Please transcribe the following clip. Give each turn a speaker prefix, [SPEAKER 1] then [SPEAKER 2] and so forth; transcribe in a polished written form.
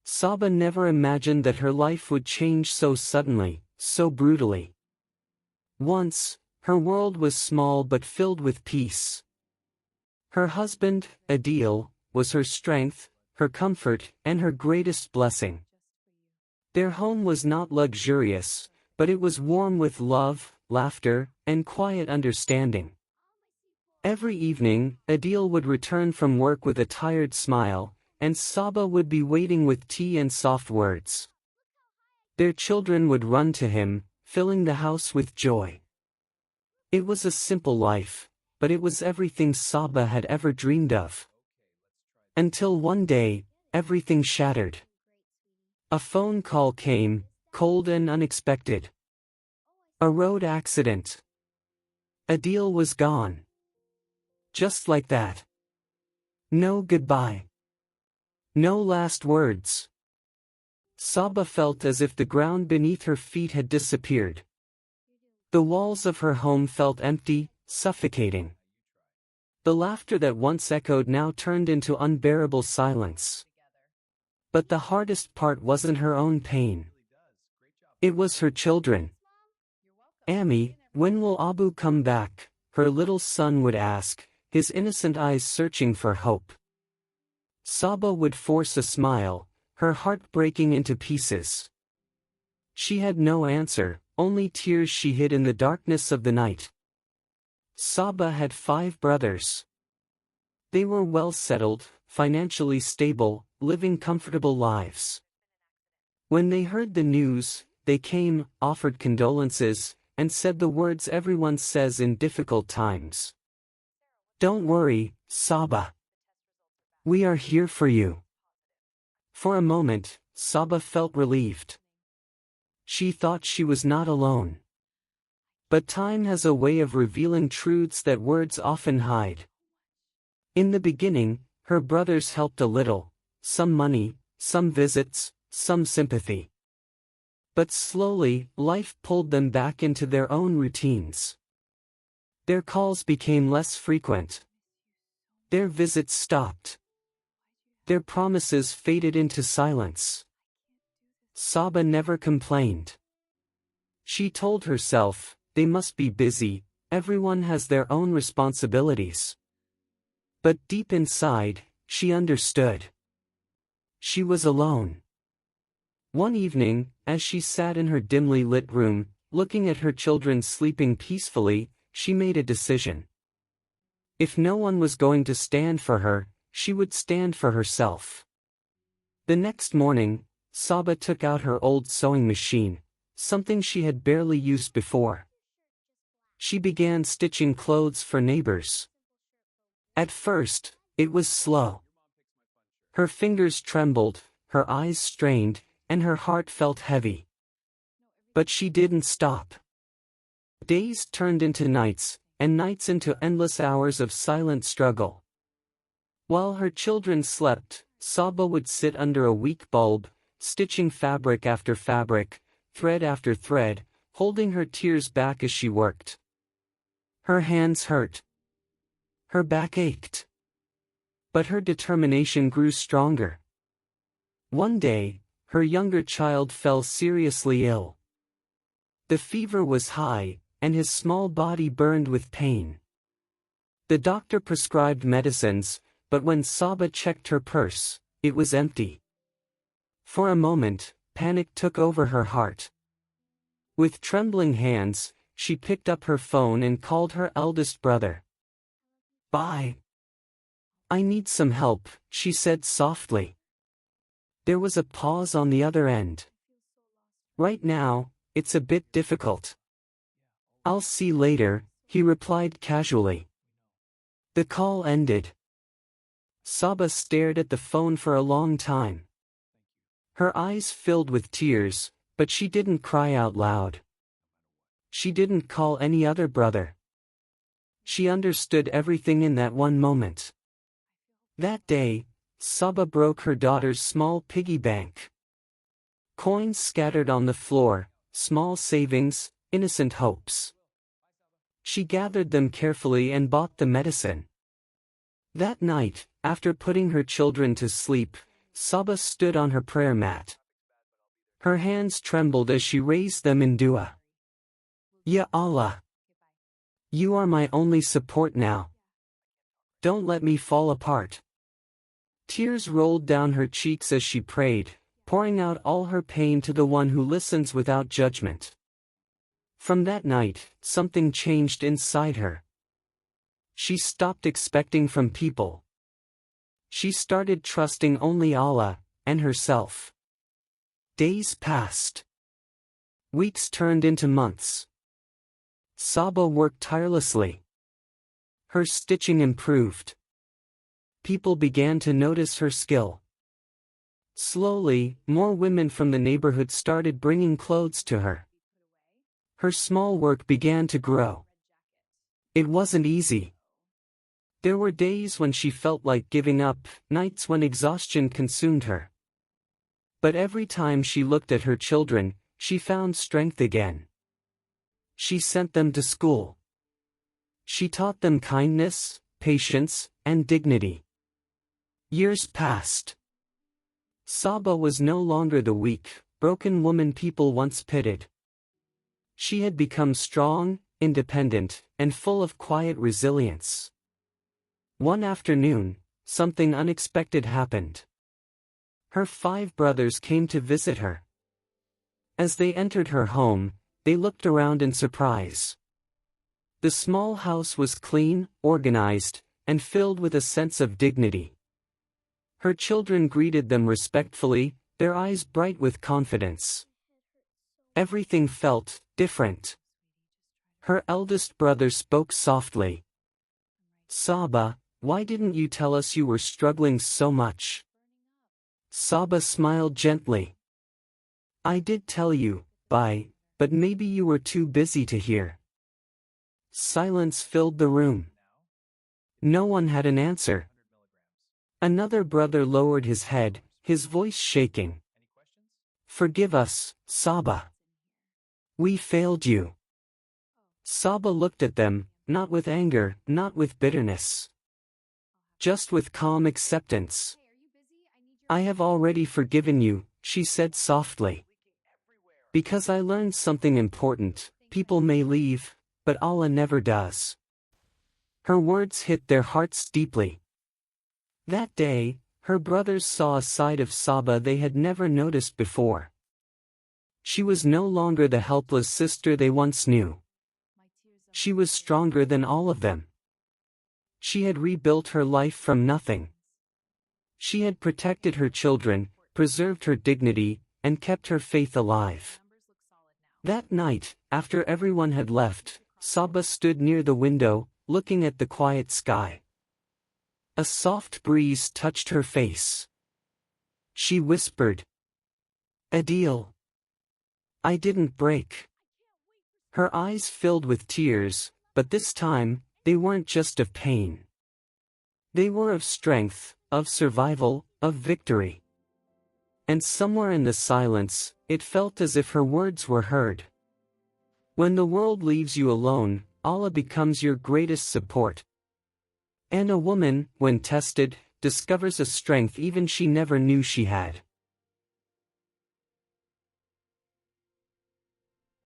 [SPEAKER 1] Saba never imagined that her life would change so suddenly, so brutally. Once, her world was small but filled with peace. Her husband, Adil, was her strength, her comfort, and her greatest blessing. Their home was not luxurious, but it was warm with love, laughter, and quiet understanding. Every evening, Adil would return from work with a tired smile, and Saba would be waiting with tea and soft words. Their children would run to him, filling the house with joy. It was a simple life, but it was everything Saba had ever dreamed of. Until one day, everything shattered. A phone call came, cold and unexpected. A road accident. Adil was gone. Just like that. No goodbye. No last words. Saba felt as if the ground beneath her feet had disappeared. The walls of her home felt empty, suffocating. The laughter that once echoed now turned into unbearable silence. But the hardest part wasn't her own pain. It was her children. "Ami, when will Abu come back?" her little son would ask, his innocent eyes searching for hope. Saba would force a smile, her heart breaking into pieces. She had no answer, only tears she hid in the darkness of the night. Saba had 5 brothers. They were well settled, financially stable, living comfortable lives. When they heard the news, they came, offered condolences, and said the words everyone says in difficult times. "Don't worry, Saba. We are here for you." For a moment, Saba felt relieved. She thought she was not alone. But time has a way of revealing truths that words often hide. In the beginning, her brothers helped a little, some money, some visits, some sympathy. But slowly, life pulled them back into their own routines. Their calls became less frequent. Their visits stopped. Their promises faded into silence. Saba never complained. She told herself, they must be busy, everyone has their own responsibilities. But deep inside, she understood. She was alone. One evening, as she sat in her dimly lit room, looking at her children sleeping peacefully, she made a decision. If no one was going to stand for her, she would stand for herself. The next morning, Saba took out her old sewing machine, something she had barely used before. She began stitching clothes for neighbors. At first, it was slow. Her fingers trembled, her eyes strained, and her heart felt heavy. But she didn't stop. Days turned into nights, and nights into endless hours of silent struggle. While her children slept, Saba would sit under a weak bulb, stitching fabric after fabric, thread after thread, holding her tears back as she worked. Her hands hurt. Her back ached. But her determination grew stronger. One day, her younger child fell seriously ill. The fever was high, and his small body burned with pain. The doctor prescribed medicines, but when Saba checked her purse, it was empty. For a moment, panic took over her heart. With trembling hands, she picked up her phone and called her eldest brother. "Bye. I need some help," she said softly. There was a pause on the other end. "Right now, it's a bit difficult." "I'll see later," he replied casually. The call ended. Saba stared at the phone for a long time. Her eyes filled with tears, but she didn't cry out loud. She didn't call any other brother. She understood everything in that one moment. That day, Saba broke her daughter's small piggy bank. Coins scattered on the floor, small savings, innocent hopes. She gathered them carefully and bought the medicine. That night, after putting her children to sleep, Saba stood on her prayer mat. Her hands trembled as she raised them in dua. Ya Allah! You are my only support now. Don't let me fall apart. Tears rolled down her cheeks as she prayed, pouring out all her pain to the one who listens without judgment. From that night, something changed inside her. She stopped expecting from people. She started trusting only Allah and herself. Days passed. Weeks turned into months. Saba worked tirelessly. Her stitching improved. People began to notice her skill. Slowly, more women from the neighborhood started bringing clothes to her. Her small work began to grow. It wasn't easy. There were days when she felt like giving up, nights when exhaustion consumed her. But every time she looked at her children, she found strength again. She sent them to school. She taught them kindness, patience, and dignity. Years passed. Saba was no longer the weak, broken woman people once pitied. She had become strong, independent, and full of quiet resilience. One afternoon, something unexpected happened. Her 5 brothers came to visit her. As they entered her home, they looked around in surprise. The small house was clean, organized, and filled with a sense of dignity. Her children greeted them respectfully, their eyes bright with confidence. Everything felt different. Her eldest brother spoke softly. Saba, why didn't you tell us you were struggling so much? Saba smiled gently. I did tell you, but maybe you were too busy to hear. Silence filled the room. No one had an answer. Another brother lowered his head, his voice shaking. Forgive us, Saba. We failed you. Saba looked at them, not with anger, not with bitterness. Just with calm acceptance. I have already forgiven you, she said softly. Because I learned something important, people may leave, but Allah never does. Her words hit their hearts deeply. That day, her brothers saw a side of Saba they had never noticed before. She was no longer the helpless sister they once knew. She was stronger than all of them. She had rebuilt her life from nothing. She had protected her children, preserved her dignity, and kept her faith alive. That night, after everyone had left, Saba stood near the window, looking at the quiet sky. A soft breeze touched her face. She whispered, Adil. I didn't break. Her eyes filled with tears, but this time, they weren't just of pain. They were of strength, of survival, of victory. And somewhere in the silence, it felt as if her words were heard. When the world leaves you alone, Allah becomes your greatest support. And a woman, when tested, discovers a strength even she never knew she had.